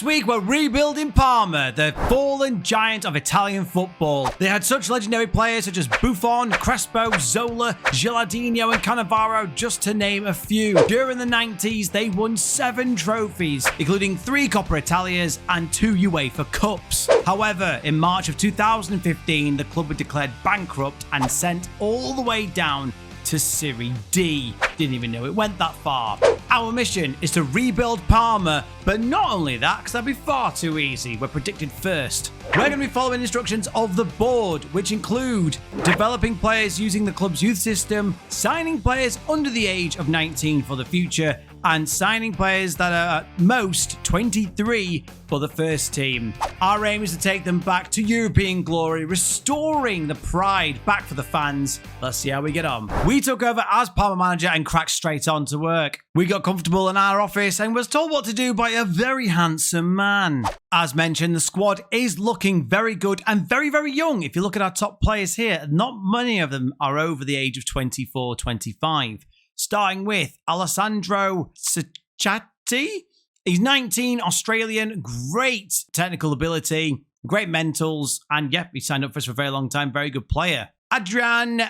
This week, we're rebuilding Parma, the fallen giant of Italian football. They had such legendary players such as Buffon, Crespo, Zola, Gilardino, and Cannavaro, just to name a few. During the 90s, they won 7 trophies, including 3 Coppa Italias and 2 UEFA Cups. However, in March of 2015, the club were declared bankrupt and sent all the way down to Serie D. Didn't even know it went that far. Our mission is to rebuild Parma, but not only that, because that'd be far too easy. We're predicted first. We're going to be following instructions of the board, which include developing players using the club's youth system, signing players under the age of 19 for the future, and signing players that are at most 23 for the first team. Our aim is to take them back to European glory, restoring the pride back for the fans. Let's see how we get on. We took over as Parma manager and cracked straight on to work. We got comfortable in our office and was told what to do by a very handsome man. As mentioned, the squad is looking very good and very, very young. If you look at our top players here, not many of them are over the age of 24, 25. Starting with Alessandro Sacchatti. He's 19, Australian, great technical ability, great mentals, and yep, he signed up for us for a very long time. Very good player. Adrian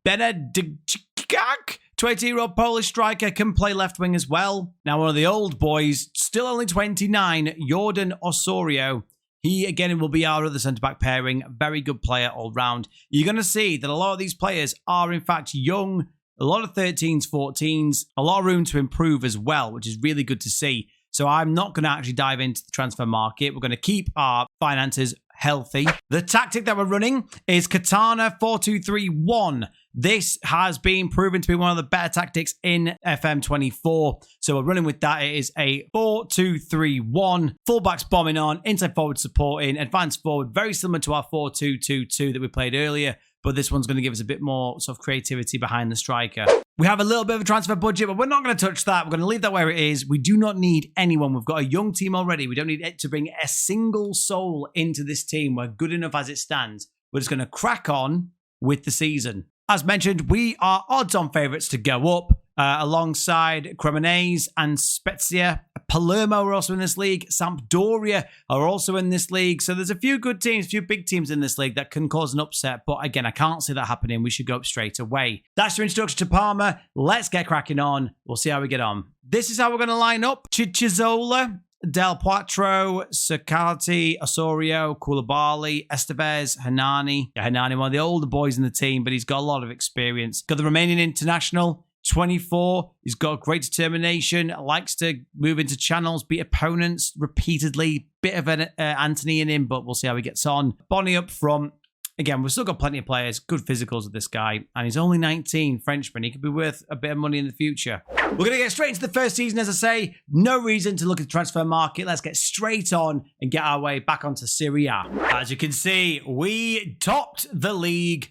Benedicak, 20-year-old Polish striker, can play left wing as well. Now, one of the old boys, still only 29, Jordan Osorio. He, again, will be our other centre-back pairing. Very good player all round. You're going to see that a lot of these players are, in fact, young. A lot of 13s, 14s, a lot of room to improve as well, which is really good to see. So I'm not going to actually dive into the transfer market. We're going to keep our finances healthy. The tactic that we're running is Katana 4-2-3-1. This has been proven to be one of the better tactics in FM24. So we're running with that. It is a 4-2-3-1. Fullbacks bombing on, inside forward supporting, advanced forward, very similar to our 4-2-2-2 that we played earlier. But this one's going to give us a bit more sort of creativity behind the striker. We have a little bit of a transfer budget, but we're not going to touch that. We're going to leave that where it is. We do not need anyone. We've got a young team already. We don't need it to bring a single soul into this team. We're good enough as it stands. We're just going to crack on with the season. As mentioned, we are odds-on favourites to go up. Alongside Cremonese and Spezia. Palermo are also in this league. Sampdoria are also in this league. So there's a few good teams, a few big teams in this league that can cause an upset. But again, I can't see that happening. We should go up straight away. That's your introduction to Parma. Let's get cracking on. We'll see how we get on. This is how we're going to line up. Ciccizola, Del Potro, Sacchatti, Osorio, Koulibaly, Estevez, Hernani. Yeah, Hernani, one of the older boys in the team, but he's got a lot of experience. Got the Romanian international. 24, he's got great determination, likes to move into channels, beat opponents repeatedly. Bit of an Anthony in him, but we'll see how he gets on. Bonnie up front. Again, we've still got plenty of players, good physicals with this guy, and he's only 19, Frenchman. He could be worth a bit of money in the future. We're going to get straight into the first season, as I say. No reason to look at the transfer market. Let's get straight on and get our way back onto Serie A. As you can see, we topped the league.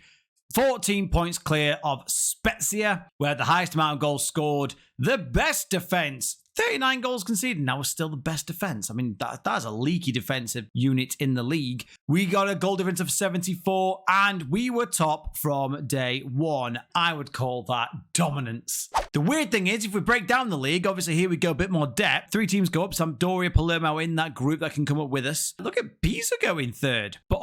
14 points clear of Spezia. We had the highest amount of goals scored. The best defence. 39 goals conceded. Now we're still the best defence. I mean, that's a leaky defensive unit in the league. We got a goal difference of 74, and we were top from day one. I would call that dominance. The weird thing is, if we break down the league, obviously here we go a bit more depth. 3 teams go up. Sampdoria, Palermo in that group that can come up with us. Look at Pisa going third. But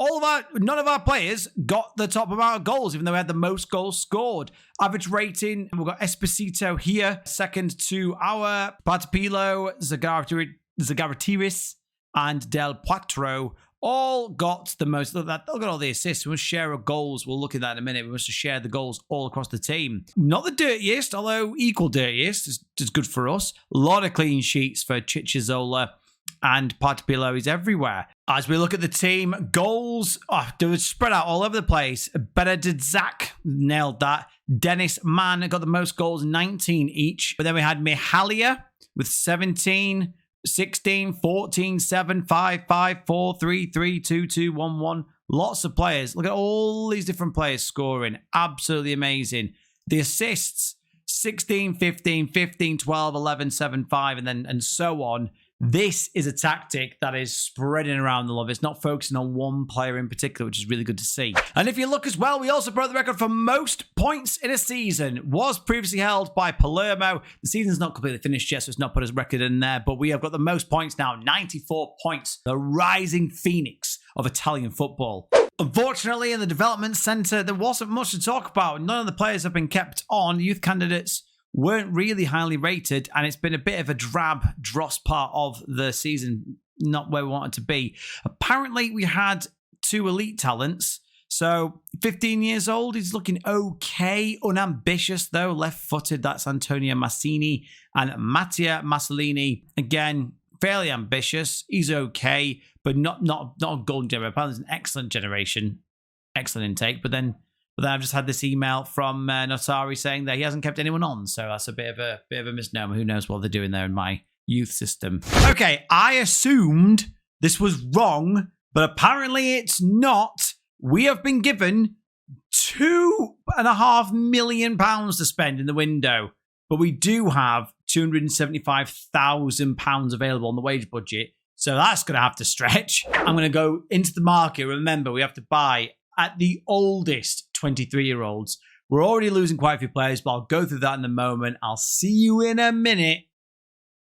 none of our players got the top amount of goals, even though we had the most goals scored. Average rating, we've got Esposito here, second to our Patapilo, Zagaratiris, and Del Potro. All got the most. They'll got all the assists. We'll share our goals. We'll look at that in a minute. We must have shared the goals all across the team. Not the dirtiest, although equal dirtiest is good for us. A lot of clean sheets for Ciccizola. And Patapilo is everywhere. As we look at the team, goals, they were spread out all over the place. Benedidzak nailed that. Dennis Mann got the most goals, 19 each. But then we had Mihalia with 17, 16, 14, 7, 5, 5, 4, 3, 3, 2, 2, 1, 1. Lots of players. Look at all these different players scoring. Absolutely amazing. The assists, 16, 15, 15, 12, 11, 7, 5, and so on. This is a tactic that is spreading around the love. It's not focusing on one player in particular, which is really good to see. And if you look as well, we also broke the record for most points in a season. Was previously held by Palermo. The season's not completely finished yet, so it's not put his record in there, but we have got the most points now, 94 points. The rising phoenix of Italian football. Unfortunately, in the development centre, there wasn't much to talk about. None of the players have been kept on. Youth candidates weren't really highly rated, and it's been a bit of a drab, dross part of the season, not where we wanted to be. Apparently, we had 2 elite talents. So, 15 years old, he's looking okay, unambitious though, left-footed. That's Antonio Massini and Mattia Massolini. Again, fairly ambitious. He's okay, but not a golden generation. Apparently, it's an excellent generation, excellent intake. But then I've just had this email from Notari saying that he hasn't kept anyone on. So that's a bit of a misnomer. Who knows what they're doing there in my youth system? Okay, I assumed this was wrong, but apparently it's not. We have been given £2.5 million to spend in the window, but we do have £275,000 available on the wage budget. So that's going to have to stretch. I'm going to go into the market. Remember, we have to buy at the oldest 23-year-olds. We're already losing quite a few players, but I'll go through that in a moment. I'll see you in a minute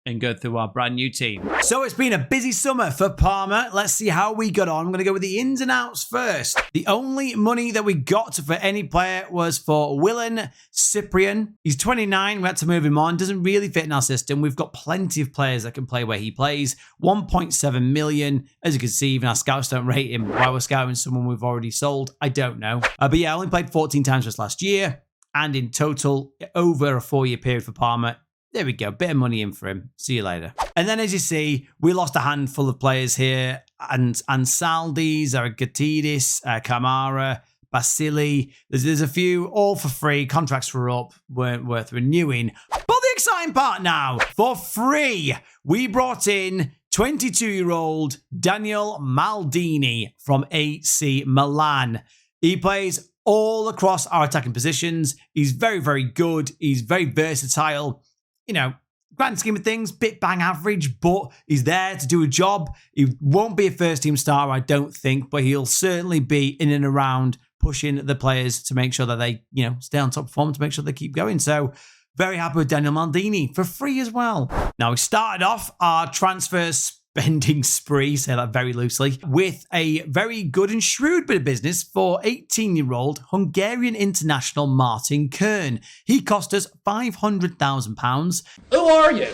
and go through our brand new team. So it's been a busy summer for Parma. Let's see how we got on. I'm going to go with the ins and outs first. The only money that we got for any player was for Willen Cyprian. He's 29. We had to move him on. Doesn't really fit in our system. We've got plenty of players that can play where he plays. 1.7 million. As you can see, even our scouts don't rate him. Why we're scouting someone we've already sold, I don't know. But yeah, I only played 14 times just last year. And in total, over a 4-year period for Parma. There we go. Bit of money in for him. See you later. And then, as you see, we lost a handful of players here. And Ansaldi, Zaragatidis, Kamara, Basili. There's a few, all for free. Contracts were up, weren't worth renewing. But the exciting part now, for free, we brought in 22-year-old Daniel Maldini from AC Milan. He plays all across our attacking positions. He's very, very good. He's very versatile. You know, grand scheme of things, bit bang average, but he's there to do a job. He won't be a first-team star, I don't think, but he'll certainly be in and around pushing the players to make sure that they, you know, stay on top of form, to make sure they keep going. So, very happy with Daniel Maldini for free as well. Now, we started off our transfer spending spree, say that very loosely, with a very good and shrewd bit of business for 18-year-old Hungarian international Martin Kern. He cost us £500,000. Who are you?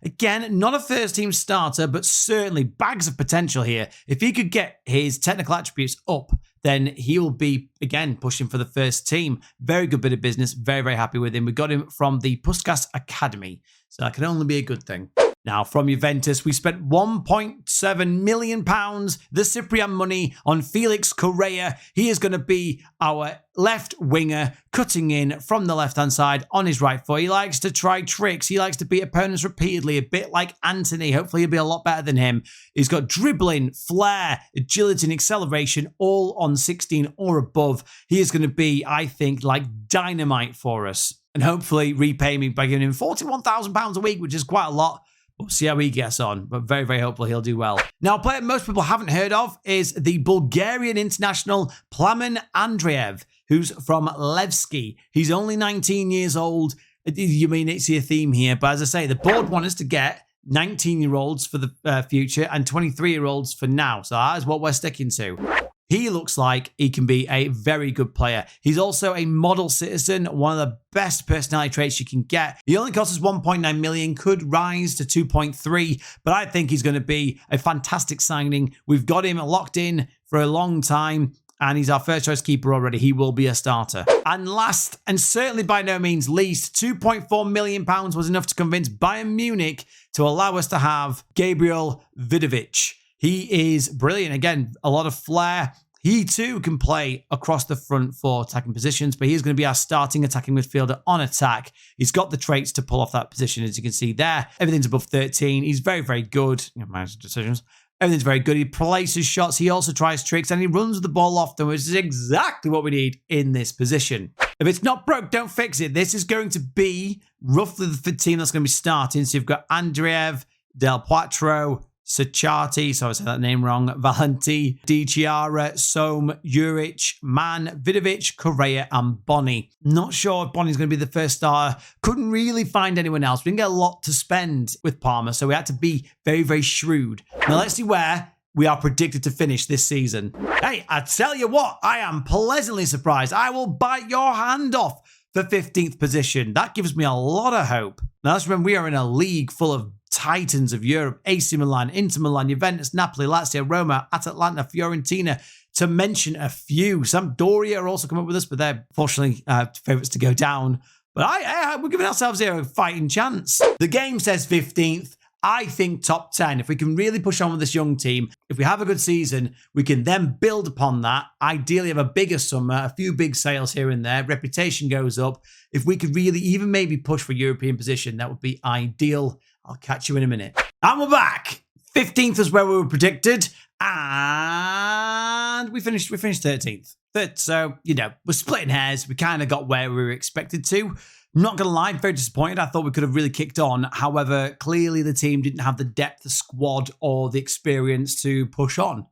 Again, not a first-team starter, but certainly bags of potential here. If he could get his technical attributes up, then he'll be, again, pushing for the first team. Very good bit of business. Very, very happy with him. We got him from the Puskas Academy, so that can only be a good thing. Now, from Juventus, we spent £1.7 million, the Cyprian money, on Felix Correa. He is going to be our left winger, cutting in from the left-hand side on his right foot. He likes to try tricks. He likes to beat opponents repeatedly, a bit like Anthony. Hopefully, he'll be a lot better than him. He's got dribbling, flair, agility, and acceleration, all on 16 or above. He is going to be, I think, like dynamite for us. And hopefully repay me by giving him £41,000 a week, which is quite a lot. We'll see how he gets on, but very, very hopeful he'll do well. Now, a player most people haven't heard of is the Bulgarian international Plamen Andreev, who's from Levski. He's only 19 years old. You may see a theme here, but as I say, the board want us to get 19-year-olds for the future and 23-year-olds for now. So that is what we're sticking to. He looks like he can be a very good player. He's also a model citizen, one of the best personality traits you can get. He only costs us 1.9 million, could rise to 2.3, but I think he's going to be a fantastic signing. We've got him locked in for a long time, and he's our first choice keeper already. He will be a starter. And last, and certainly by no means least, £2.4 million was enough to convince Bayern Munich to allow us to have Gabriel Vidovic. He is brilliant. Again, a lot of flair. He too can play across the front for attacking positions, but he's going to be our starting attacking midfielder on attack. He's got the traits to pull off that position, as you can see there. Everything's above 13. He's very, very good. Management decisions. Everything's very good. He places shots. He also tries tricks, and he runs the ball often, which is exactly what we need in this position. If it's not broke, don't fix it. This is going to be roughly the team that's going to be starting. So you've got Andreev, Del Quattro, Sacciati, so I said that name wrong, Valenti, Di Chiara, Soam, Juric, Mann, Vidovic, Correa, and Bonni. Not sure if Bonni's going to be the first starter. Couldn't really find anyone else. We didn't get a lot to spend with Parma, so we had to be very, very shrewd. Now let's see where we are predicted to finish this season. Hey, I tell you what, I am pleasantly surprised. I will bite your hand off for 15th position. That gives me a lot of hope. Now let's remember, we are in a league full of titans of Europe: AC Milan, Inter Milan, Juventus, Napoli, Lazio, Roma, Atalanta, Fiorentina, to mention a few. Sampdoria are also coming up with us, but they're fortunately favourites to go down. But we're giving ourselves here a fighting chance. The game says 15th. I think top 10. If we can really push on with this young team, if we have a good season, we can then build upon that. Ideally have a bigger summer, a few big sales here and there. Reputation goes up. If we could really even maybe push for European position, that would be ideal. I'll catch you in a minute. And we're back. 15th is where we were predicted. And we finished 13th. So, we're splitting hairs. We kind of got where we were expected to. Not going to lie, very disappointed. I thought we could have really kicked on. However, clearly the team didn't have the depth, the squad, or the experience to push on.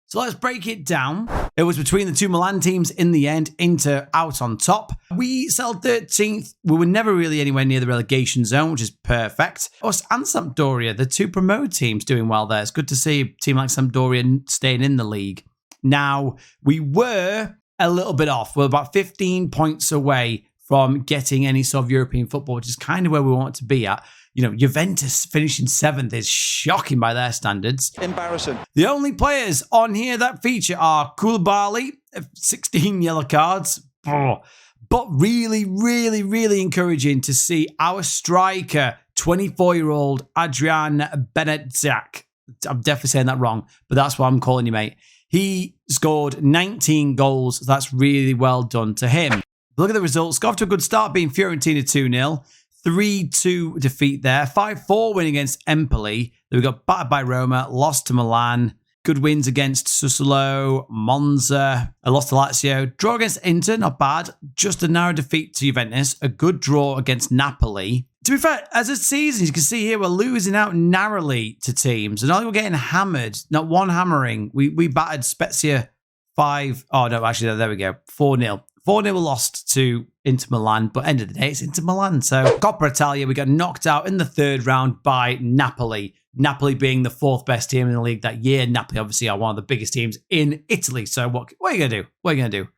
So let's break it down. It was between the two Milan teams in the end. Inter out on top. We settled 13th. We were never really anywhere near the relegation zone, which is perfect. Us and Sampdoria, the two promoted teams, doing well there. It's good to see a team like Sampdoria staying in the league. Now, we were a little bit off. We're about 15 points away from getting any sort of European football, which is kind of where we want to be at. Juventus finishing 7th is shocking by their standards. Embarrassing. The only players on here that feature are Koulibaly, 16 yellow cards. But really, really, really encouraging to see our striker, 24-year-old Adrian Beneziak. I'm definitely saying that wrong, but that's what I'm calling you, mate. He scored 19 goals. That's really well done to him. Look at the results. Got off to a good start, being Fiorentina 2-0. 3-2 defeat there. 5-4 win against Empoli. Then we got battered by Roma. Lost to Milan. Good wins against Sassuolo, Monza. A loss to Lazio. Draw against Inter, not bad. Just a narrow defeat to Juventus. A good draw against Napoli. To be fair, as a season, you can see here, we're losing out narrowly to teams. And only we're getting hammered. Not one hammering. We battered Spezia 5. Oh, no, actually, there we go. 4-0. 4-0 lost to Inter Milan, but end of the day, it's Inter Milan. So, Coppa Italia, we got knocked out in the third round by Napoli. Napoli being the 4th best team in the league that year. Napoli, obviously, are one of the biggest teams in Italy. So, what are you going to do? What are you going to do?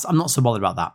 I'm not so bothered about that.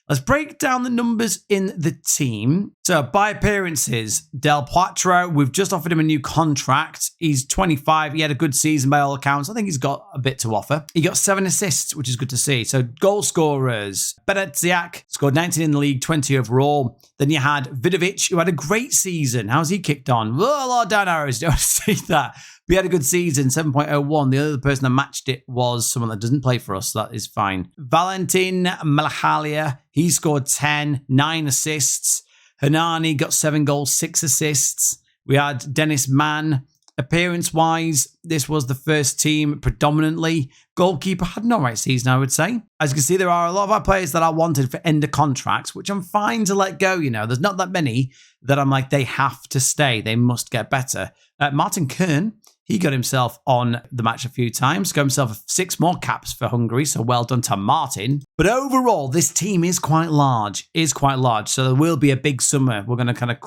Let's break down the numbers in the team. So, by appearances, Del Quattro, we've just offered him a new contract. He's 25. He had a good season by all accounts. I think he's got a bit to offer. He got 7 assists, which is good to see. So, goal scorers. Beneziak scored 19 in the league, 20 overall. Then you had Vidovic, who had a great season. How's he kicked on? Whoa, a lot of down arrows. Don't want to see that. We had a good season, 7.01. The other person that matched it was someone that doesn't play for us. So that is fine. Valentin Malahalia, he scored 10, 9 assists. Hernani got 7 goals, 6 assists. We had Dennis Mann. Appearance-wise, this was the first team predominantly. Goalkeeper had an alright season, I would say. As you can see, there are a lot of our players that I wanted for end of contracts, which I'm fine to let go, There's not that many that I'm like, they have to stay. They must get better. Martin Kern, he got himself on the match a few times, got himself 6 more caps for Hungary, so well done to Martin. But overall, this team is quite large, so there will be a big summer. We're going to kind of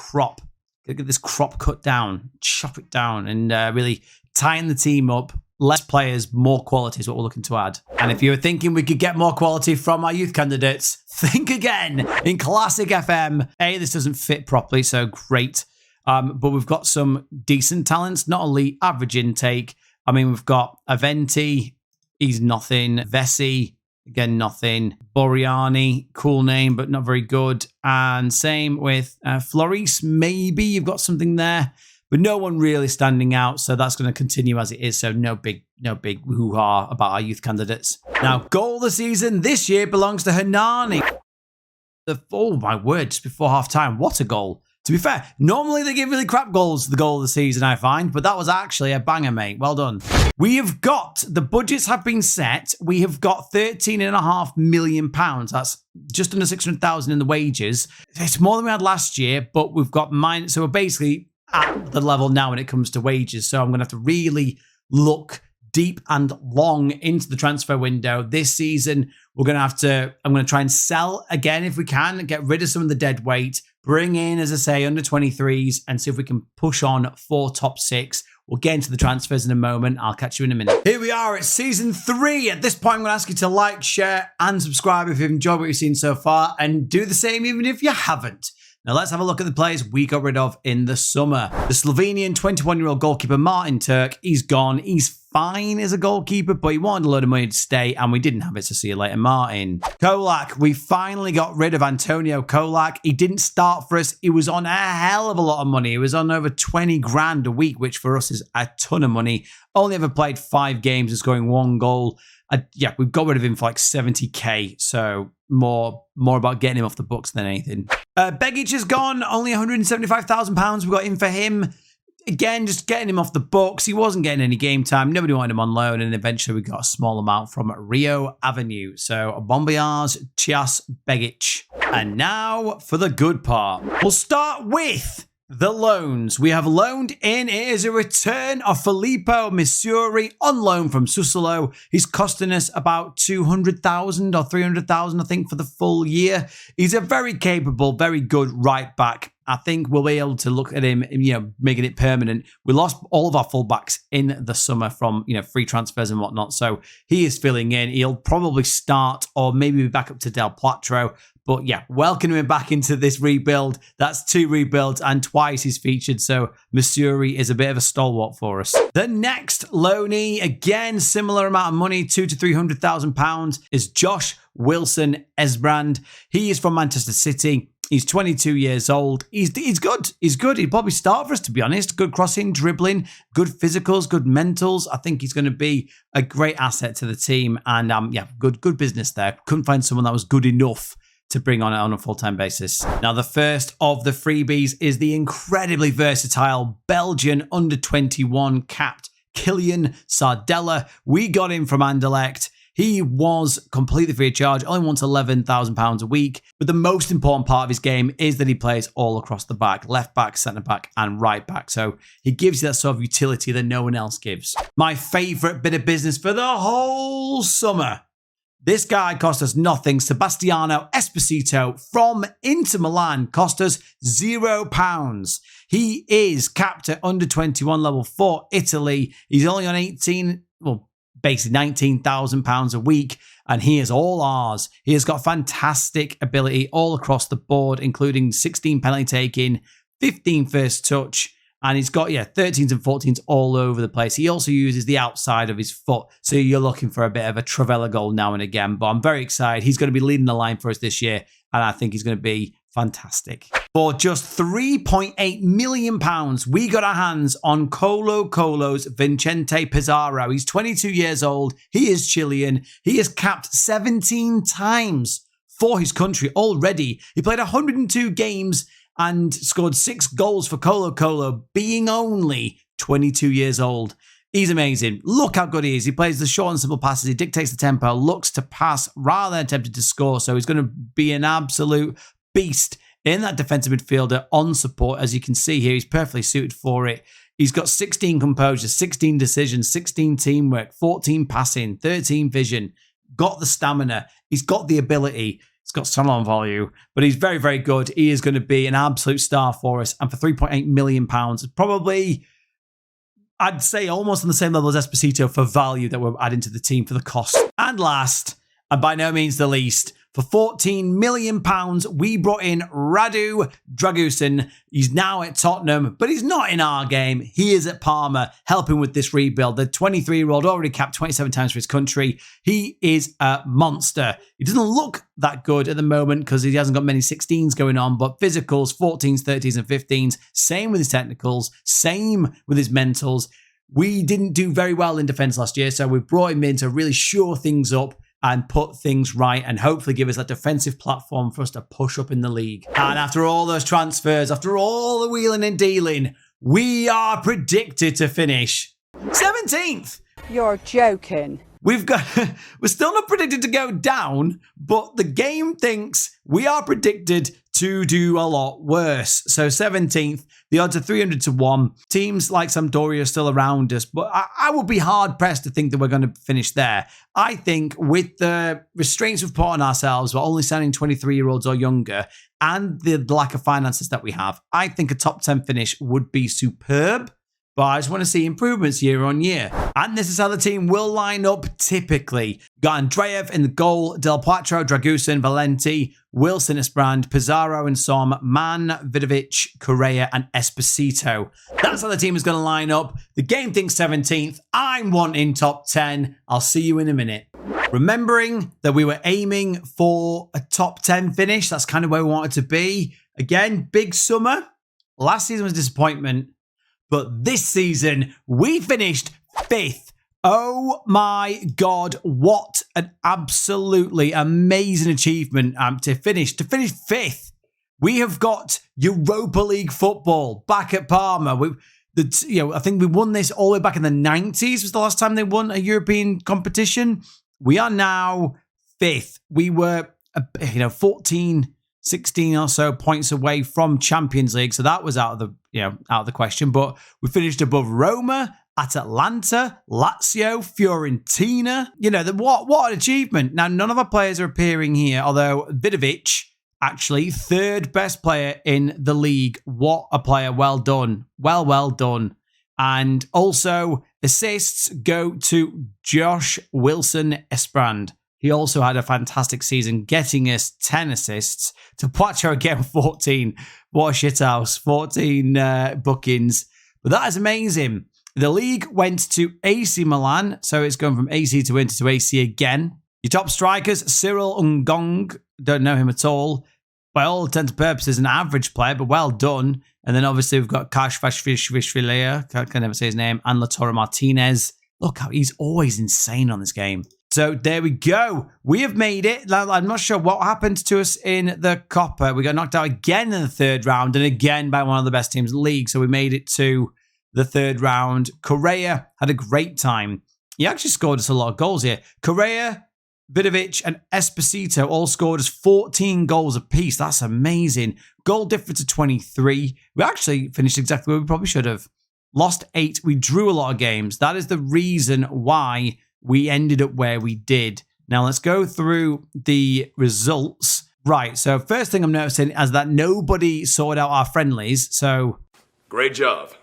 get this crop cut down, chop it down, and really tighten the team up. Less players, more quality is what we're looking to add. And if you're thinking we could get more quality from our youth candidates, think again. In classic FM, this doesn't fit properly, so great. But we've got some decent talents, not elite, average intake. I mean, we've got Aventi, he's nothing. Vessi, again, nothing. Boriani, cool name, but not very good. And same with Floris, maybe you've got something there, but no one really standing out. So that's going to continue as it is. So no big hoo-ha about our youth candidates. Now, goal of the season this year belongs to Hernani. Oh my word, just before half time, what a goal. To be fair, normally they give really crap goals to the goal of the season, I find, but that was actually a banger, mate. Well done. We have got, the budgets have been set. We have got £13.5 million. That's just under 600,000 in the wages. It's more than we had last year, but we've got so we're basically at the level now when it comes to wages. So I'm going to have to really look deep and long into the transfer window this season. I'm going to try and sell again if we can, get rid of some of the dead weight, bring in, as I say, under 23s, and see if we can push on 4 top 6. We'll get into the transfers in a moment. I'll catch you in a minute. Here we are at season 3. At this point, I'm going to ask you to like, share, and subscribe if you've enjoyed what you've seen so far, and do the same even if you haven't. Now let's have a look at the players we got rid of in the summer. The Slovenian 21-year-old goalkeeper Martin Turk, he's gone. He's fine as a goalkeeper, but he wanted a load of money to stay, and we didn't have it, so see you later, Martin. Kolak, we finally got rid of Antonio Kolak. He didn't start for us. He was on a hell of a lot of money. He was on over 20 grand a week, which for us is a ton of money. Only ever played 5 games and scoring 1 goal. Yeah, we got rid of him for like 70k, so more about getting him off the books than anything. Begic is gone, only £175,000 we got in for him. Again, just getting him off the books. He wasn't getting any game time. Nobody wanted him on loan, and eventually we got a small amount from Rio Avenue. So, bon voyage, Chias Begic. And now for the good part. We'll start with the loans. We have loaned in. It is a return of Filippo Missouri on loan from Sussolo. He's costing us about 200,000 or 300,000, I think, for the full year. He's a very capable, very good right back. I think we'll be able to look at him, making it permanent. We lost all of our fullbacks in the summer from, free transfers and whatnot. So he is filling in. He'll probably start or maybe be back up to Del Platro. But yeah, welcoming him back into this rebuild. That's 2 rebuilds and twice he's featured. So Missouri is a bit of a stalwart for us. The next loanee, again, similar amount of money, £200,000 to £300,000, is Josh Wilson Esbrand. He is from Manchester City. He's 22 years old. He's good. He's good. He'd probably start for us, to be honest. Good crossing, dribbling, good physicals, good mentals. I think he's going to be a great asset to the team. And yeah, good business there. Couldn't find someone that was good enough to bring on a full-time basis. Now, the first of the freebies is the incredibly versatile Belgian under-21 capped Kylian Sardella. We got him from Anderlecht. He was completely free of charge, only wants £11,000 a week. But the most important part of his game is that he plays all across the back, left back, centre back, and right back. So he gives you that sort of utility that no one else gives. My favourite bit of business for the whole summer. This guy cost us nothing. Sebastiano Esposito from Inter Milan cost us £0. He is capped at under 21 level for Italy. He's only on basically £19,000 a week, and he is all ours. He has got fantastic ability all across the board, including 16 penalty taking, 15 first touch, and he's got, 13s and 14s all over the place. He also uses the outside of his foot, so you're looking for a bit of a Travella goal now and again, but I'm very excited. He's going to be leading the line for us this year, and I think he's going to be fantastic. For just £3.8 million, we got our hands on Colo Colo's Vicente Pizarro. He's 22 years old. He is Chilean. He is capped 17 times for his country already. He played 102 games and scored 6 goals for Colo Colo, being only 22 years old. He's amazing. Look how good he is. He plays the short and simple passes. He dictates the tempo, looks to pass rather than attempting to score. So he's going to be an absolute beast in that defensive midfielder on support. As you can see here, he's perfectly suited for it. He's got 16 composure, 16 decisions, 16 teamwork, 14 passing, 13 vision, got the stamina. He's got the ability. He's got salon value, but he's very, very good. He is going to be an absolute star for us. And for £3.8 million, probably, I'd say almost on the same level as Esposito for value that we're adding to the team for the cost. And last, and by no means the least, for £14 million, we brought in Radu Dragusin. He's now at Tottenham, but he's not in our game. He is at Parma, helping with this rebuild. The 23-year-old already capped 27 times for his country. He is a monster. He doesn't look that good at the moment because he hasn't got many 16s going on, but physicals, 14s, 30s, and 15s. Same with his technicals, same with his mentals. We didn't do very well in defence last year, so we brought him in to really shore things up and put things right and hopefully give us that defensive platform for us to push up in the league. And after all those transfers, after all the wheeling and dealing, we are predicted to finish 17th. You're joking. We're still not predicted to go down, but the game thinks we are predicted to do a lot worse. So 17th, the odds are 300 to 1. Teams like Sampdoria are still around us, but I would be hard-pressed to think that we're going to finish there. I think with the restraints we've put on ourselves, we're only signing 23-year-olds or younger, and the lack of finances that we have, I think a top 10 finish would be superb. But I just want to see improvements year on year. And this is how the team will line up typically. Got Andreev in the goal, Del Potro, Dragusin, Valenti, Wilson, Esprand, Pizarro and Som, Man, Vidovic, Correa and Esposito. That's how the team is going to line up. The game thinks 17th. I'm wanting top 10. I'll see you in a minute. Remembering that we were aiming for a top 10 finish. That's kind of where we wanted to be. Again, big summer. Last season was a disappointment. But this season, we finished 5th. Oh my God, what an absolutely amazing achievement to finish 5th. We have got Europa League football back at Parma. I think we won this all the way back in the 90s was the last time they won a European competition. We are now 5th. We were, 14, 16 or so points away from Champions League, so that was out of the question. But we finished above Roma, Atalanta, Lazio, Fiorentina. What an achievement. Now, none of our players are appearing here, although Vidovic, actually, 3rd best player in the league. What a player. Well done. Well done. And also, assists go to Josh Wilson Esprand. He also had a fantastic season, getting us 10 assists. To Poacher again, 14. What a shithouse. 14 bookings. But that is amazing. The league went to AC Milan, so it's going from AC to Inter to AC again. Your top strikers, Cyril Ngong, don't know him at all. By all intents and purposes, an average player, but well done. And then obviously we've got Kashvashvishvili, can never say his name, and Lautaro Martinez. Look how he's always insane on this game. So there we go. We have made it. I'm not sure what happened to us in the Coppa. We got knocked out again in the 3rd round and again by one of the best teams in the league. So we made it to the 3rd round. Correa had a great time. He actually scored us a lot of goals here. Correa, Vidovic and Esposito all scored us 14 goals apiece. That's amazing. Goal difference of 23. We actually finished exactly where we probably should have. Lost 8. We drew a lot of games. That is the reason why we ended up where we did. Now, let's go through the results. Right, so first thing I'm noticing is that nobody sorted out our friendlies. So, great job.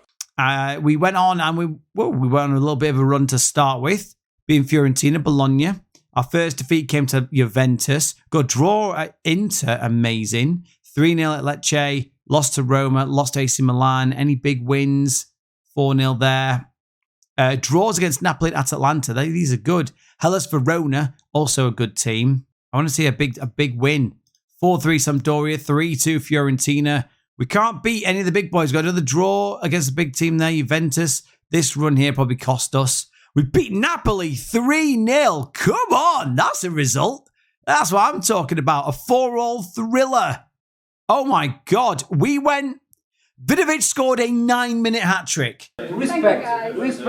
We went on and we went on a little bit of a run to start with, being Fiorentina, Bologna. Our first defeat came to Juventus. Got draw at Inter, amazing. 3-0 at Lecce. Lost to Roma. Lost to AC Milan. Any big wins? 4-0 there. Draws against Napoli and Atalanta. These are good. Hellas Verona, also a good team. I want to see a big win. 4-3 Sampdoria, 3-2 Fiorentina. We can't beat any of the big boys. We've got another draw against a big team there, Juventus. This run here probably cost us. We beat Napoli 3-0. Come on, that's a result. That's what I'm talking about. A 4-all thriller. Oh my God. Vidovic scored a 9-minute hat-trick. Respect. It was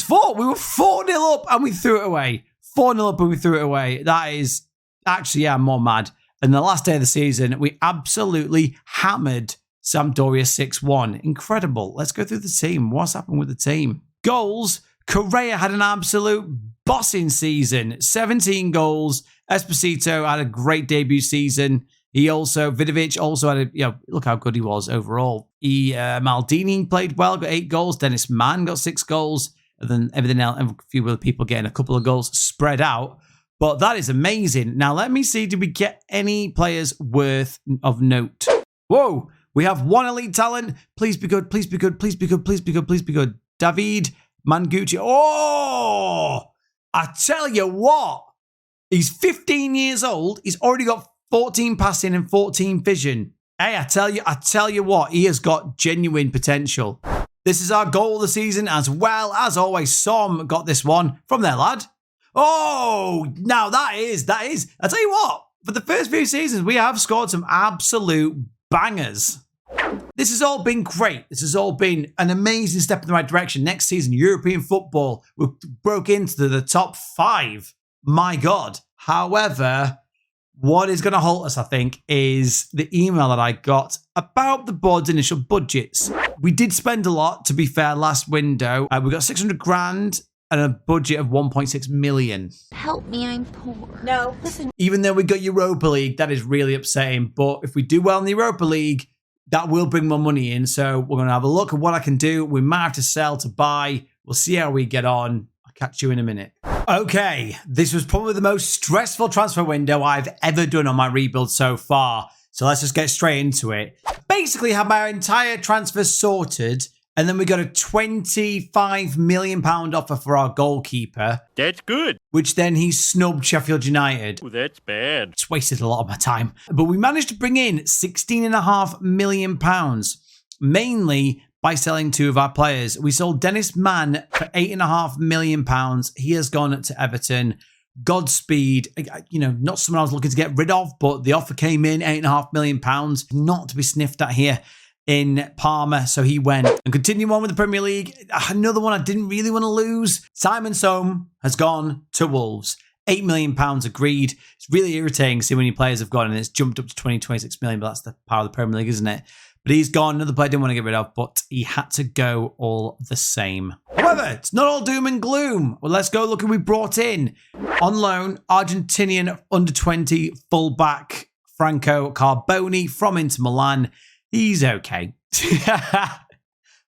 4. We were 4-0 up and we threw it away. 4-0 up and we threw it away. That is actually, I'm more mad. And the last day of the season, we absolutely hammered Sampdoria 6-1. Incredible. Let's go through the team. What's happened with the team? Goals. Correa had an absolute bossing season. 17 goals. Esposito had a great debut season. Vidovic also had look how good he was overall. Maldini played well, got 8 goals. Dennis Mann got 6 goals. And then everything else, and a few other people getting a couple of goals spread out. But that is amazing. Now, let me see, did we get any players worth of note? Whoa, we have 1 elite talent. Please be good, please be good, please be good, please be good, please be good. David Mangucci. Oh, I tell you what, he's 15 years old. He's already got 14 passing and 14 vision. Hey, I tell you what, he has got genuine potential. This is our goal of the season as well. As always, Som got this one from their lad. Oh, now that is. I tell you what, for the first few seasons, we have scored some absolute bangers. This has all been great. This has all been an amazing step in the right direction. Next season, European football, we broke into the top 5. My God. However, What is going to halt us, I think, is the email that I got about the board's initial budgets. We did spend a lot, to be fair, last window. We got 600 grand and a budget of 1.6 million. Help me, I'm poor. No, listen. Even though we got Europa League, that is really upsetting. But if we do well in the Europa League, that will bring more money in. So we're going to have a look at what I can do. We might have to sell to buy. We'll see how we get on. I'll catch you in a minute. Okay, this was probably the most stressful transfer window I've ever done on my rebuild so far. So let's just get straight into it. Basically, have my entire transfer sorted. And then we got a £25 million offer for our goalkeeper. That's good. Which then he snubbed Sheffield United. Oh, that's bad. It's wasted a lot of my time. But we managed to bring in £16.5 million, mainly by selling two of our players. We sold Dennis Mann for £8.5 million. He has gone to Everton. Godspeed. You know, not someone I was looking to get rid of, but the offer came in, £8.5 million. Not to be sniffed at here in Parma, so he went. And continue on with the Premier League, another one I didn't really want to lose. Simon Soam has gone to Wolves. £8 million agreed. It's really irritating to see when your players have gone and it's jumped up to 26 million, but that's the power of the Premier League, isn't it? But he's gone. Another player I didn't want to get rid of, but he had to go all the same. However, it's not all doom and gloom. Well, let's go look who we brought in. On loan, Argentinian under-20 fullback Franco Carboni from Inter Milan. He's okay.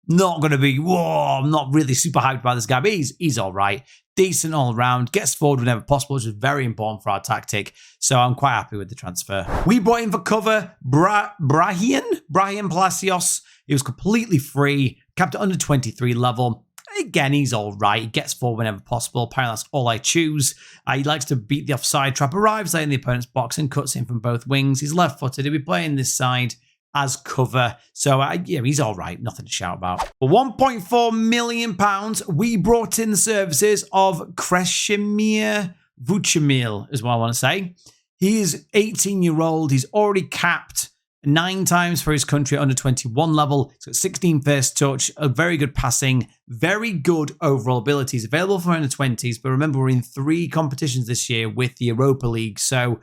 Not going to be, whoa, I'm not really super hyped by this guy, but he's all right. Decent all around. Gets forward whenever possible, which is very important for our tactic. So I'm quite happy with the transfer. We brought in for cover Brahim Palacios. He was completely free, capped at under 23 level. Again, he's all right. He gets forward whenever possible. Apparently, that's all I choose. He likes to beat the offside trap, arrives late in the opponent's box and cuts in from both wings. He's left-footed. He'll be playing this side as cover. So, yeah, he's all right. Nothing to shout about. For £1.4 million, we brought in the services of Krešimir Vucemil, is what I want to say. He is 18-year-old. He's already capped 9 times for his country at under 21 level. He's got 16 first touch, a very good passing, very good overall abilities. Available for under 20s, but remember, we're in 3 competitions this year with the Europa League. So,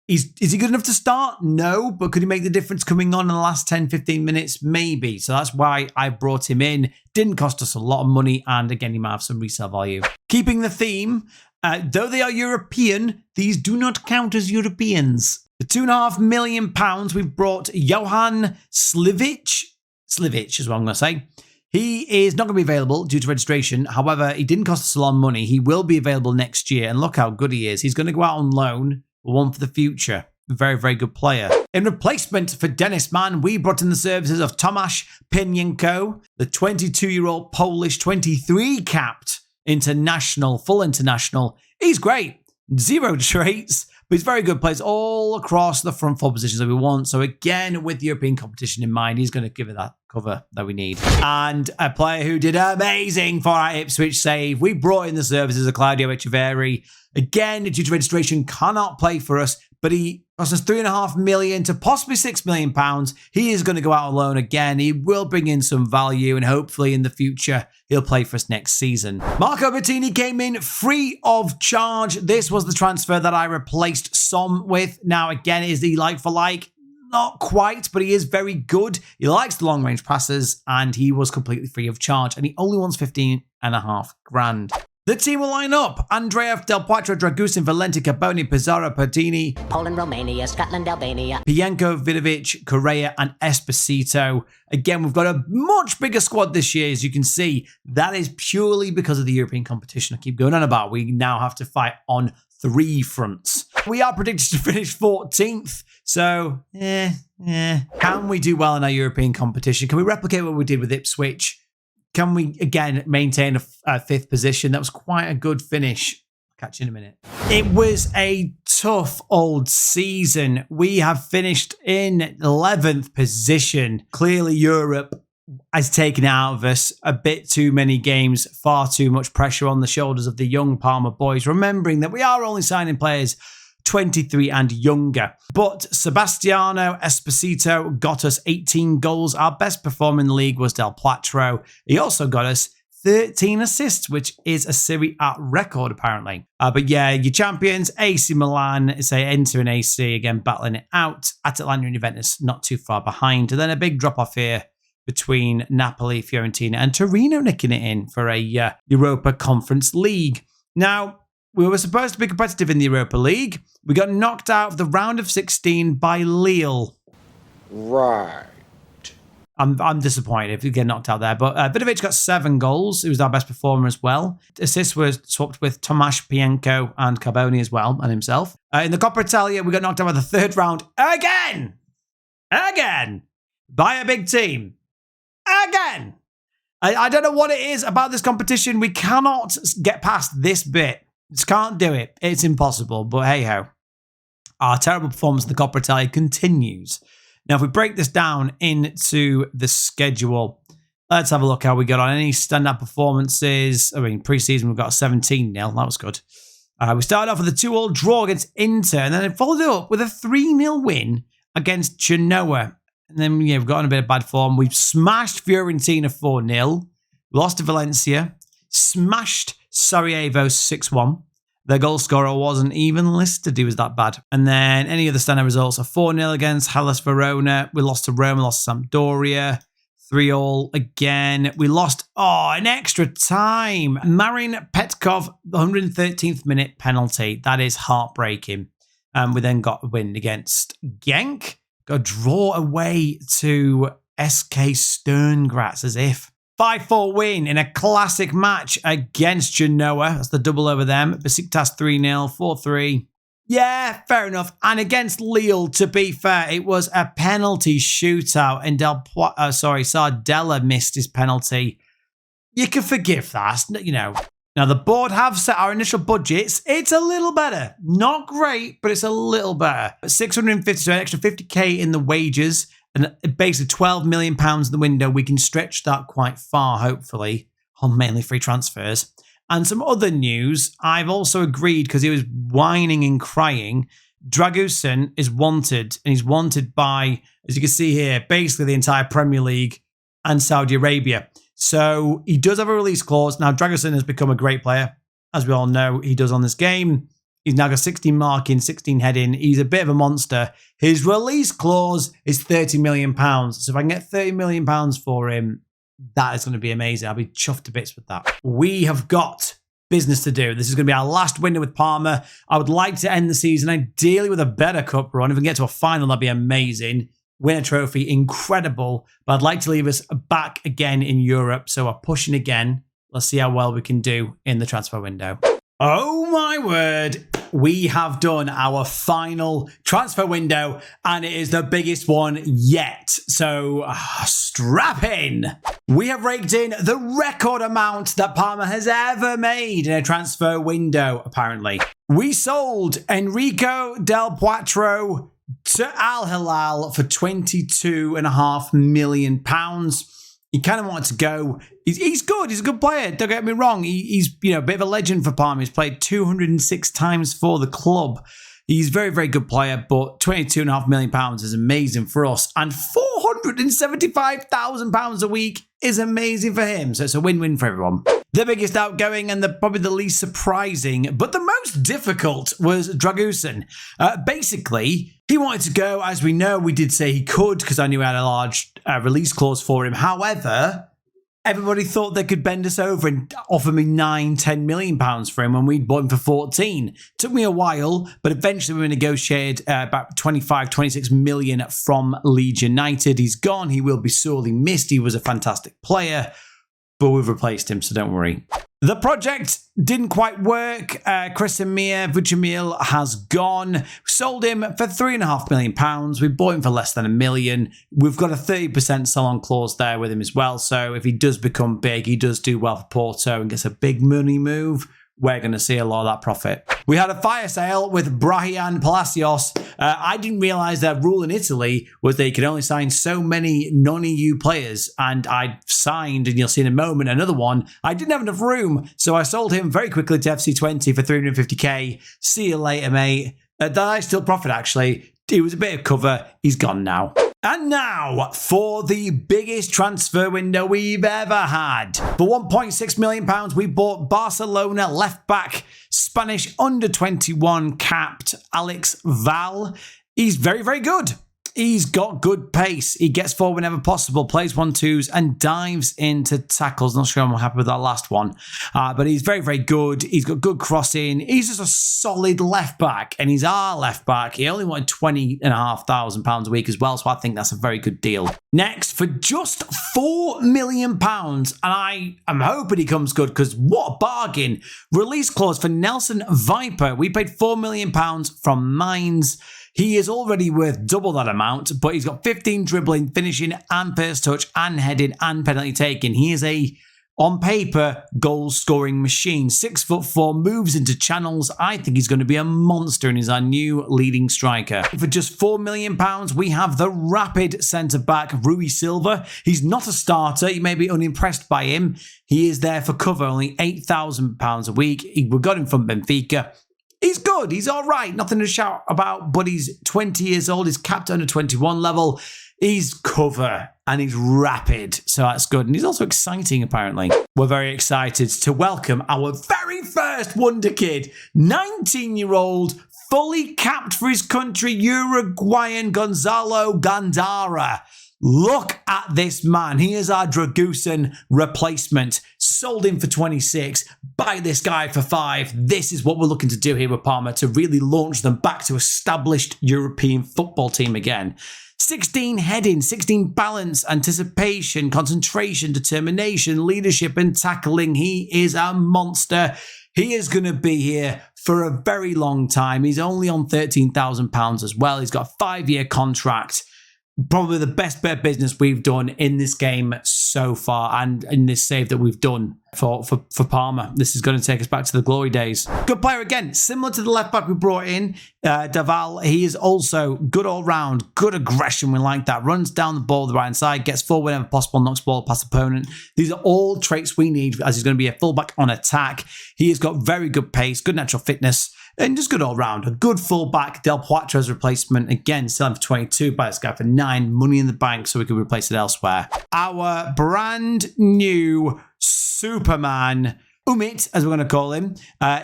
is he good enough to start? No, but could he make the difference coming on in the last 10, 15 minutes? Maybe. So that's why I brought him in. Didn't cost us a lot of money, and again, he might have some resale value. Keeping the theme, though they are European, these do not count as Europeans. For £2.5 million, we've brought Johan Slivic. Slivic is what I'm going to say. He is not going to be available due to registration. However, he didn't cost us a lot of money. He will be available next year, and look how good he is. He's going to go out on loan. One for the future. Very, very good player. In replacement for Dennis Mann, we brought in the services of Tomasz Pinienko, the 22-year-old Polish 23 capped international, full international. He's great. 0 traits, but he's very good. Plays all across the front 4 positions that we want. So again, with the European competition in mind, he's going to give it that cover that we need. And a player who did amazing for our Ipswich save. We brought in the services of Claudio Echeverri. Again, due to registration, cannot play for us, but he cost us £3.5 million to possibly £6 million. He is going to go out on loan again. He will bring in some value, and hopefully in the future, he'll play for us next season. Marco Bettini came in free of charge. This was the transfer that I replaced Som with. Now, again, is he like for like? Not quite, but he is very good. He likes the long-range passes, and he was completely free of charge, and he only wants 15.5 grand. The team will line up: Andreev, Del Potro, Dragusin, Valenti, Carboni, Pizarro, Pardini, Poland, Romania, Scotland, Albania, Pienko, Vidovic, Correa, and Esposito. Again, we've got a much bigger squad this year, as you can see. That is purely because of the European competition I keep going on about. We now have to fight on 3 fronts. We are predicted to finish 14th, so can we do well in our European competition? Can we replicate what we did with Ipswich? Can we, again, maintain a 5th position? That was quite a good finish. I'll catch you in a minute. It was a tough old season. We have finished in 11th position. Clearly, Europe has taken it out of us. A bit too many games, far too much pressure on the shoulders of the young Parma boys, remembering that we are only signing players 23 and younger. But Sebastiano Esposito got us 18 goals. Our best performer in the league was Del Potro. He also got us 13 assists, which is a Serie A record, apparently. But yeah, your champions, AC Milan, say Inter and AC, again, battling it out. Atalanta and Juventus, not too far behind. And then a big drop-off here between Napoli, Fiorentina, and Torino nicking it in for a Europa Conference League. Now, we were supposed to be competitive in the Europa League. We got knocked out of the round of 16 by Lille. Right. I'm disappointed if you get knocked out there. But Vidovic got 7 goals. He was our best performer as well. Assists were swapped with Tomasz Pienko and Carboni as well, and himself. In the Coppa Italia, we got knocked out of the third round again. By a big team. Again. I don't know what it is about this competition. We cannot get past this bit. Just can't do it. It's impossible. But hey-ho. Our terrible performance in the Coppa Italia continues. Now, if we break this down into the schedule, let's have a look how we got on. Any standout performances? I mean, pre-season, we've got a 17-0. That was good. We started off with a 2-2 draw against Inter, and then it followed it up with a 3-0 win against Genoa. And then, yeah, we've got on a bit of bad form. We've smashed Fiorentina 4-0. Lost to Valencia. Smashed Sarajevo 6-1. Their goal scorer wasn't even listed. He was that bad. And then any other standout results are 4-0 against Hellas Verona. We lost to Rome, lost to Sampdoria. 3-3 again. We lost, in extra time. Marin Petkov, 113th minute penalty. That is heartbreaking. We then got a win against Genk. Got a draw away to SK Stern Graz, as if. 5-4 win in a classic match against Genoa. That's the double over them. Besiktas 3-0, 4-3. Yeah, fair enough. And against Lille, to be fair, it was a penalty shootout, and Sardella missed his penalty. You can forgive that, you know. Now, the board have set our initial budgets. It's a little better. Not great, but it's a little better. 650, so an extra 50k in the wages, and basically £12 million in the window. We can stretch that quite far, hopefully, on mainly free transfers. And some other news, I've also agreed, because he was whining and crying, Dragusin is wanted, and he's wanted by, as you can see here, basically the entire Premier League and Saudi Arabia. So he does have a release clause. Now, Dragusin has become a great player, as we all know he does on this game. He's now got 16 marking, 16 heading. He's a bit of a monster. His release clause is £30 million. So if I can get £30 million for him, that is going to be amazing. I'll be chuffed to bits with that. We have got business to do. This is going to be our last window with Parma. I would like to end the season ideally with a better cup run. If we can get to a final, that'd be amazing. Win a trophy, incredible. But I'd like to leave us back again in Europe. So we're pushing again. Let's see how well we can do in the transfer window. Oh my word. We have done our final transfer window, and it is the biggest one yet. So strap in. We have raked in the record amount that Parma has ever made in a transfer window, apparently. We sold Enrico Del Poitro to Al Hilal for £22.5 million. He kind of wanted to go. He's good. He's a good player. Don't get me wrong. He's a bit of a legend for Parma. He's played 206 times for the club. He's a very, very good player, but £22.5 million is amazing for us. And £475,000 a week is amazing for him. So it's a win-win for everyone. The biggest outgoing and probably the least surprising, but the most difficult, was Dragusin. Basically, he wanted to go. As we know, we did say he could, because I knew I had a large release clause for him. However, everybody thought they could bend us over and offer me £9-10 million for him when we'd bought him for 14. Took me a while, but eventually we negotiated about 25-26 million from Leeds United. He's gone. He will be sorely missed. He was a fantastic player, but we've replaced him, so don't worry. The project didn't quite work. Krisimir Vuchamil has gone. Sold him for £3.5 million. We bought him for less than £1 million. We've got a 30% sell-on clause there with him as well. So if he does become big, he does do well for Porto and gets a big money move, we're going to see a lot of that profit. We had a fire sale with Brahyan Palacios. I didn't realise that rule in Italy was they could only sign so many non-EU players, and I signed, and you'll see in a moment, another one. I didn't have enough room, so I sold him very quickly to FC20 for 350k. See you later, mate. That I still profit, actually. It was a bit of cover. He's gone now. And now for the biggest transfer window we've ever had. For £1.6 million, we bought Barcelona left-back, Spanish under-21 capped Alex Val. He's very, very good. He's got good pace. He gets forward whenever possible, plays 1-2s, and dives into tackles. Not sure I'm happy with that last one. But he's very, very good. He's got good crossing. He's just a solid left back. And he's our left back. He only wanted £20,500 a week as well. So I think that's a very good deal. Next, for just £4 million. And I am hoping he comes good because what a bargain. Release clause for Nelson Viper. We paid £4 million from Mainz. He is already worth double that amount, but he's got 15 dribbling, finishing, and first touch, and heading, and penalty taking. He is a, on paper, goal-scoring machine. 6'4", moves into channels. I think he's going to be a monster and is our new leading striker. For just £4 million, we have the rapid centre-back, Rui Silva. He's not a starter. You may be unimpressed by him. He is there for cover, only £8,000 a week. We got him from Benfica. He's good. He's all right. Nothing to shout about, but he's 20 years old. He's capped under 21 level. He's cover and he's rapid. So that's good. And he's also exciting, apparently. We're very excited to welcome our very first wonder kid, 19-year-old, fully capped for his country, Uruguayan Gonzalo Gandara. Look at this man. He is our Dragusin replacement. Sold him for 26. Buy this guy for 5. This is what we're looking to do here with Parma to really launch them back to established European football team again. 16 heading, 16 balance, anticipation, concentration, determination, leadership, and tackling. He is a monster. He is going to be here for a very long time. He's only on £13,000 as well. He's got a 5-year contract. Probably the best bit of business we've done in this game so far and in this save that we've done for Parma. This is going to take us back to the glory days. Good player again, similar to the left back we brought in, Daval. He is also good all round, good aggression. We like that. Runs down the ball the right hand side, gets forward whenever possible, knocks ball past opponent. These are all traits we need as he's going to be a fullback on attack. He has got very good pace, good natural fitness, and just good all round. A good fullback, Del Poitro's replacement. Again, selling for 22, buy this guy for 9, money in the bank so we can replace it elsewhere. Our brand new Superman, Umit, as we're going to call him.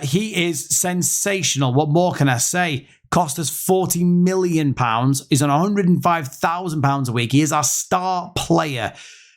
He is sensational. What more can I say? Cost us £40 million. He's on £105,000 a week. He is our star player.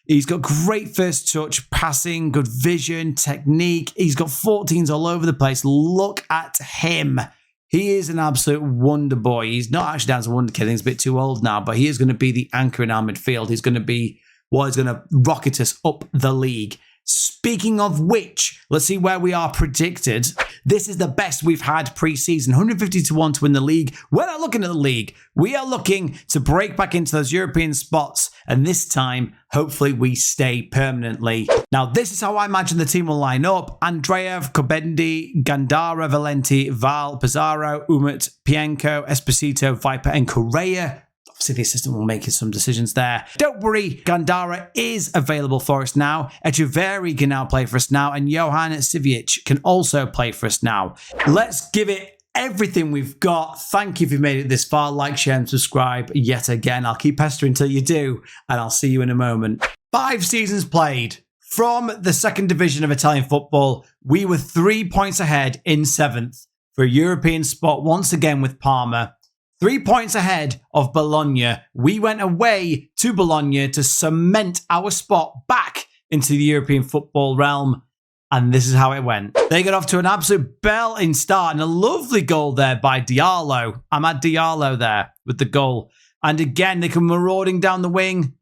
He's got great first touch, passing, good vision, technique. He's got 14s all over the place. Look at him. He is an absolute wonder boy. He's not actually down to wonder kid. He's a bit too old now, but he is going to be the anchor in our midfield. He's going to be what is going to rocket us up the league. Speaking of which, let's see where we are predicted. This is the best we've had pre-season. 150 to 1 to win the league. We're not looking at the league. We are looking to break back into those European spots. And this time, hopefully, we stay permanently. Now, this is how I imagine the team will line up. Andreev, Kobendi, Gandara, Valenti, Val, Pizarro, Umut, Pienko, Esposito, Viper, and Correa. Obviously, the assistant will make some decisions there. Don't worry, Gandara is available for us now. Echeverri can now play for us now. And Johan Sivic can also play for us now. Let's give it everything we've got. Thank you if you've made it this far. Like, share, and subscribe yet again. I'll keep pestering until you do. And I'll see you in a moment. 5 seasons played. From the second division of Italian football, we were 3 points ahead in 7th for a European spot once again with Parma. 3 points ahead of Bologna. We went away to Bologna to cement our spot back into the European football realm. And this is how it went. They got off to an absolute belting start and a lovely goal there by Diallo. Amad Diallo there with the goal. And again, they come marauding down the wing,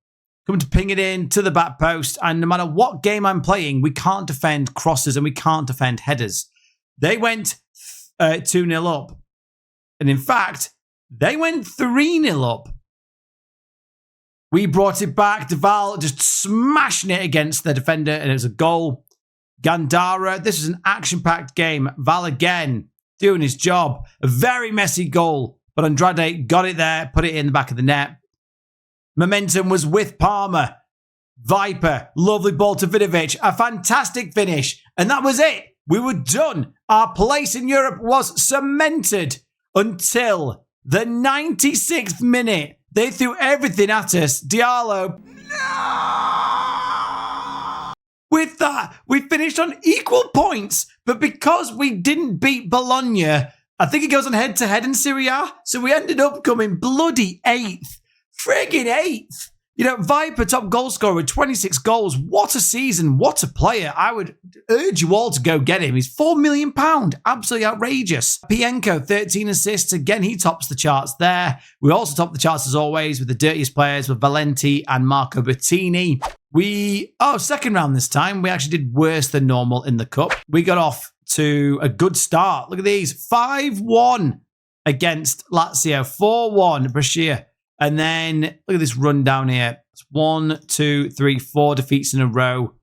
come to ping it in to the back post. And no matter what game I'm playing, we can't defend crosses and we can't defend headers. They went 2-0 up. And in fact, they went 3-0 up. We brought it back. Daval just smashing it against the defender, and it was a goal. Gandara, this is an action-packed game. Val again, doing his job. A very messy goal, but Andrade got it there, put it in the back of the net. Momentum was with Parma. Viper, lovely ball to Vidovic, a fantastic finish, and that was it. We were done. Our place in Europe was cemented until the 96th minute. They threw everything at us. Diallo. With that, we finished on equal points, but because we didn't beat Bologna, I think it goes on head-to-head in Serie A, so we ended up coming bloody 8th. Friggin' 8th. You know, Viper, top goal scorer with 26 goals. What a season. What a player. I would urge you all to go get him. He's £4 million. Absolutely outrageous. Pienko, 13 assists. Again, he tops the charts there. We also top the charts, as always, with the dirtiest players, with Valenti and Marco Bettini. Second round this time. We actually did worse than normal in the cup. We got off to a good start. Look at these. 5-1 against Lazio. 4-1 Brescia. And then look at this run down here. It's 1, 2, 3, 4 defeats in a row.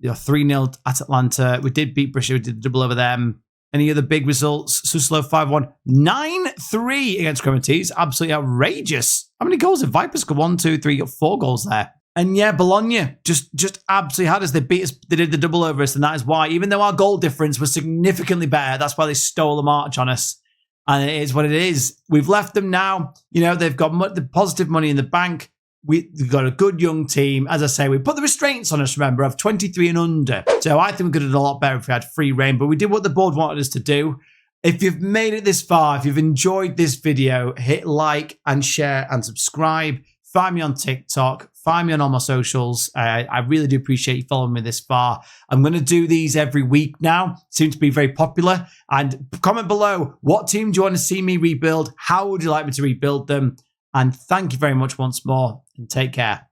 3-0 at Atlanta. We did beat Brescia. We did double over them. Any other big results? Suslo 5-1. 9-3 against Cremonese. Absolutely outrageous. How many goals did Vipers score? 1, 2, 3. Got 4 goals there. And yeah, Bologna just absolutely had us. They beat us. They did the double over us. And that is why, even though our goal difference was significantly better, that's why they stole the march on us. And it is what it is. We've left them now. You know, they've got the positive money in the bank. We've got a good young team. As I say, we put the restraints on us, remember, of 23 and under. So I think we could have done a lot better if we had free reign. But we did what the board wanted us to do. If you've made it this far, if you've enjoyed this video, hit like and share and subscribe. Find me on TikTok. Find me on all my socials. I really do appreciate you following me this far. I'm going to do these every week now. Seem to be very popular. And comment below, what team do you want to see me rebuild? How would you like me to rebuild them? And thank you very much once more, and take care.